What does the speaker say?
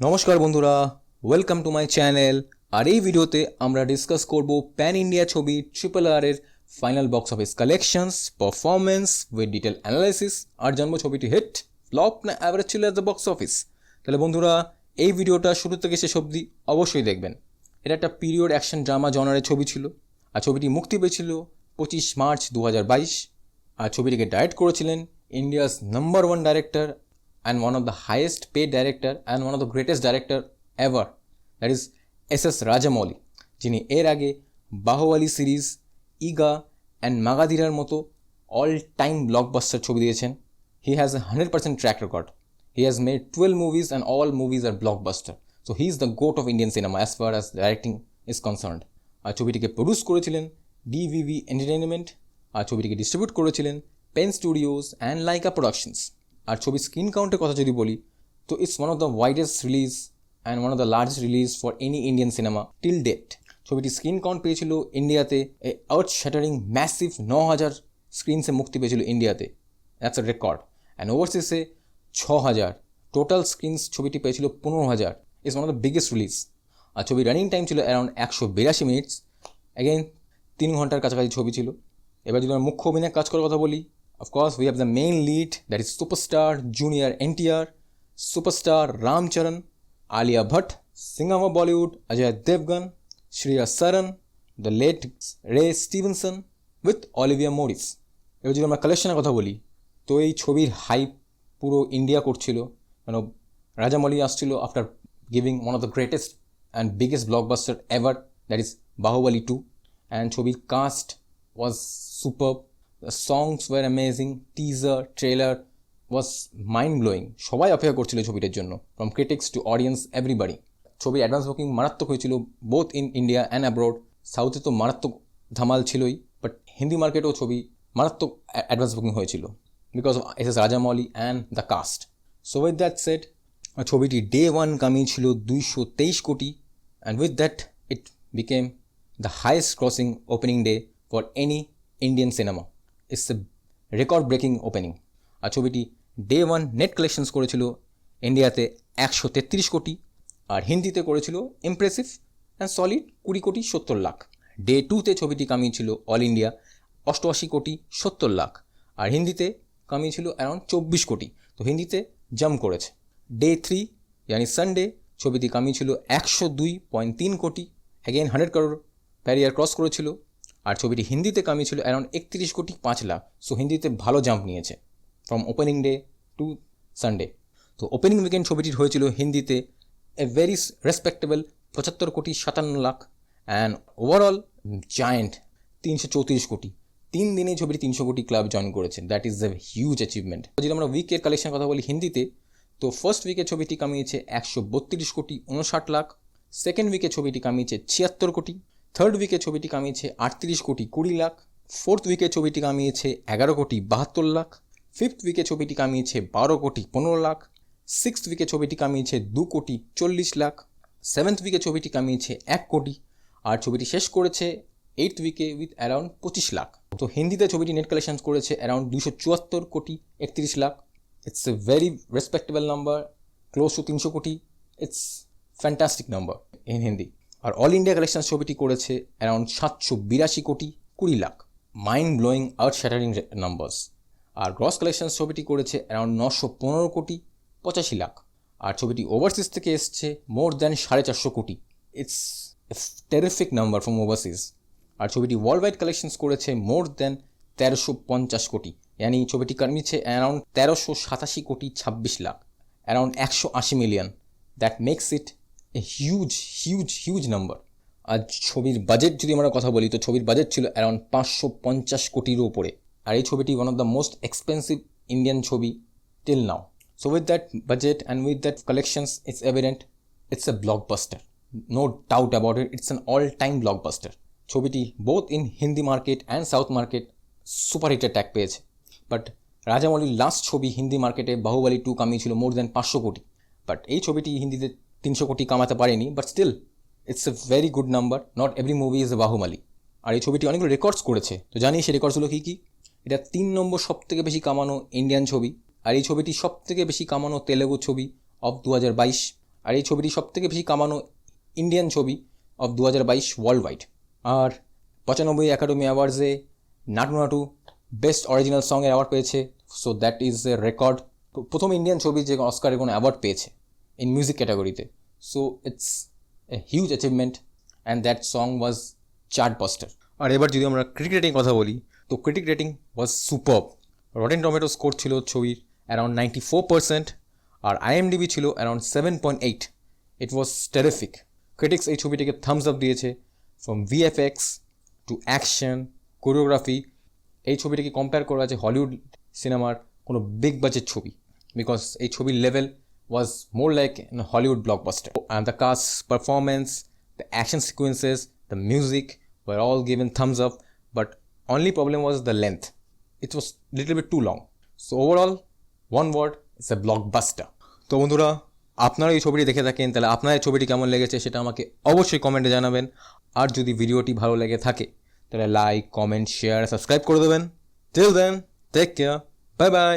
নমস্কার বন্ধুরা, welcome to my channel. আর এই ভিডিওতে আমরা ডিসকাস করব প্যান ইন্ডিয়া ছবি ট্রিপল আর এর final box office collections, performance with detail analysis, আর জানবো ছবিটি হিট, ফ্লপ না অ্যাভারেজ ছিল এট দ্য বক্স অফিস। তাহলে বন্ধুরা, এই ভিডিওটা শুরু থেকে শেষ অবধি অবশ্যই দেখবেন। এটা একটা পিরিয়ড অ্যাকশন ড্রামা জনারের ছবি ছিল, আর ছবিটি মুক্তি পেয়েছিল 25 মার্চ 2022। আর ছবিটিকে ডাইরেক্ট করেছিলেন India's number 1 director and one of the highest paid director and one of the greatest director ever, that is S.S. Rajamouli, যিনি এর আগে বাহুবলী সিরিজ, ইগা অ্যান্ড মাগাধিরার মতো অল টাইম ব্লকবাস্টার ছবি দিয়েছেন। He has a 100% track record. He has made 12 movies and all movies are blockbuster. So he is the GOAT of Indian cinema as far as directing is concerned. আর ছবিটিকে produce করেছিলেন DVV entertainment, আর ছবিটিকে distribute করেছিলেন Pen Studios and Lyca Productions. আর ছবির screen কাউন্টের কথা যদি বলি, তো it's one of the widest release and one of the largest release for any Indian cinema till date. ছবিটি স্ক্রিন কাউন্ট পেয়েছিল ইন্ডিয়াতে আর্থ শ্যাটারিং ম্যাসিভ 9,000 স্ক্রিনসে মুক্তি পেয়েছিল ইন্ডিয়াতে। That's a record. অ্যান্ড ওভারসিসে 6,000 টোটাল স্ক্রিনস ছবিটি পেয়েছিল 15,000। It's one of the biggest release. আর ছবির রানিং টাইম ছিল অ্যারাউন্ড 182 মিনিটস। অ্যাগেন 3 ঘন্টার কাছাকাছি ছবি ছিল। এবার যদি আমরা মুখ্য অভিনয় কাজ করার কথা বলি, of course we have the main lead, that is superstar junior NTR, superstar Ram Charan, Alia Bhatt, singer of Bollywood Ajay Devgan, Shreya Saran, the late Ray Stevenson with Olivia Morris. এবার যদি আমরা কালেকশনের কথা বলি, তো এই ছবির hype পুরো ইন্ডিয়া করছিল। মানে রাজামৌলি আসছিল after giving one of the greatest and biggest blockbuster ever, that is Baahubali 2, and ছবির cast was superb. The songs were amazing, teaser, trailer was mind-blowing. সবাই অপেক্ষা করছিল ছবিটার জন্য, from critics to audience, everybody. ছবির অ্যাডভান্স বুকিং মারাত্মক হয়েছিল both in India and abroad. সাউথে তো মারাত্মক ধামাল ছিলই, বাট হিন্দি মার্কেটেও ছবি মারাত্মক অ্যাডভান্স বুকিং হয়েছিল because of S.S. Rajamouli and the cast. So with that said, ছবিটি ডে 1 কামিয়েছিল 223 কোটি, and with that it became the highest crossing opening day for any Indian cinema. It's a record breaking opening. আর ছবিটি day 1 net collections করেছিল ইন্ডিয়াতে 133 কোটি, আর হিন্দিতে করেছিল ইমপ্রেসিভ অ্যান্ড সলিড 20 কোটি 70 লাখ। ডে 2তে ছবিটি কামিয়েছিল অল ইন্ডিয়া 88 কোটি 70 লাখ, আর হিন্দিতে কামিয়েছিল অ্যারাউন্ড 24 কোটি। তো হিন্দিতে জাম্প করেছে। ডে 3 यानी সানডে ছবিটি কামিয়েছিল 102.3 কোটি, অ্যাগেন 100 crore ব্যারিয়ার ক্রস করেছিল। আর ছবিটি হিন্দিতে কামিয়েছিল অ্যারাউন্ড 31 কোটি 5 লাখ। সো হিন্দিতে ভালো জাম্প নিয়েছে from opening day to Sunday. তো ওপেনিং উইকেন্ড ছবিটির হয়েছিল হিন্দিতে এ ভেরি রেসপেক্টেবল 75 কোটি 57 লাখ, অ্যান্ড ওভারঅল জায়েন্ট 334 কোটি। 3 দিনে ছবিটি 300 কোটি ক্লাব জয়েন করেছে। That is A huge achievement. যদি আমরা উইকের কালেকশন কথা বলি হিন্দিতে, তো ফার্স্ট উইকে ছবিটি কামিয়েছে 132 কোটি 59 লাখ, সেকেন্ড উইকে ছবিটি কামিয়েছে 76 কোটি, থার্ড উইকে ছবিটি কামিয়েছে 38 কোটি 20 লাখ, ফোর্থ উইকে ছবিটি কামিয়েছে 11 কোটি 72 লাখ, ফিফথ উইকে ছবিটি কামিয়েছে 12 কোটি 15 লাখ, সিক্সথ উইকে ছবিটি কামিয়েছে 2 কোটি 40 লাখ, সেভেন্থ উইকে ছবিটি কামিয়েছে 1 কোটি, আর ছবিটি শেষ করেছে এইথ উইকে উইথ অ্যারাউন্ড 25 লাখ। তো হিন্দিতে ছবিটি নেট কালেকশন করেছে around 274 crore 31 lakh. It's a very respectable number, close to 300 crore. It's fantastic number in Hindi. আর অল ইন্ডিয়া কালেকশন ছবিটি করেছে around 782 crore 20 lakh. Mind blowing earth shattering numbers. আর গ্রস কালেকশন ছবিটি করেছে অ্যারাউন্ড 915 কোটি 85 লাখ। আর ছবিটি ওভারসিজ থেকে এসছে মোর দ্যান 450 কোটি। It's a terrific number from overseas. আর ছবিটি ওয়ার্ল্ড ওয়াইড কালেকশনস করেছে মোর দ্যান 1350 কোটি, ইয়ানি ছবিটি কামিয়েছে অ্যারাউন্ড 1387 কোটি 26 lakh, around 180 million. That makes it a huge number. আর ছবির বাজেট যদি আমরা কথা বলি, তো ছবির বাজেট ছিল অ্যারাউন্ড 550 কোটিরও উপরে। আর এই ছবিটি one of the most expensive Indian ছবি till now. So with that budget and with that collections, it's evident it's a blockbuster, no doubt about it. It's an all time blockbuster. ছবিটি both in Hindi market and south market super হিটের tag পেয়েছে। But রাজামৌলির last ছবি হিন্দি মার্কেটে Baahubali 2 কামিয়েছিল more than 500 কোটি। But এই ছবিটি হিন্দিতে 300 কোটি কামাতে পারেনি, but still it's a very good number. Not every movie is a Baahubali. আর এই ছবিটি অনেকগুলো রেকর্ডস করেছে। তো জানি সেই রেকর্ডসগুলো কী কী। এটা 3 নম্বর সব থেকে বেশি কামানো ইন্ডিয়ান ছবি, আর এই ছবিটি সব থেকে বেশি কামানো তেলেগু ছবি অফ 2022। আর এই ছবিটি সবথেকে বেশি কামানো ইন্ডিয়ান ছবি অফ 2022 ওয়ার্ল্ড ওয়াইড। আর 95 একাডেমি অ্যাওয়ার্ডসে নাটু নাটু বেস্ট অরিজিনাল সঙের অ্যাওয়ার্ড পেয়েছে। So that is a record, প্রথম ইন্ডিয়ান ছবি যে অস্কারের কোনো অ্যাওয়ার্ড পেয়েছে ইন মিউজিক ক্যাটাগরিতে। So it's a huge achievement and that song was chart buster. আর এবার যদি আমরা ক্রিটিক রেটিং কথা বলি, তো critic rating was superb. Rotten Tomato score ছিল ছবির অ্যারাউন্ড 94%, আর IMDb ছিল অ্যারাউন্ড 7.8। ইট ওয়াজ টেরিফিক। ক্রিটিক্স এই ছবিটিকে থামস আপ দিয়েছে from VFX to action, choreography. এই ছবিটিকে কম্পেয়ার করা আছে হলিউড সিনেমার কোনো বিগ বাজেট ছবি, বিকজ এই ছবির level was more like Hollywood blockbuster. And the cast, performance, the action sequences, the music were all given thumbs up, but only problem was the length. It was little bit too long. So overall, one word, it's a blockbuster. তো বন্ধুরা, আপনারা এই ছবিটি দেখে থাকেন, তাহলে আপনার এই ছবিটি কেমন লেগেছে সেটা আমাকে অবশ্যই কমেন্টে জানাবেন। আর যদি ভিডিওটি ভালো লেগে থাকে তাহলে লাইক, কমেন্ট, শেয়ার, সাবস্ক্রাইব করে দেবেন। Till then, take care, bye by.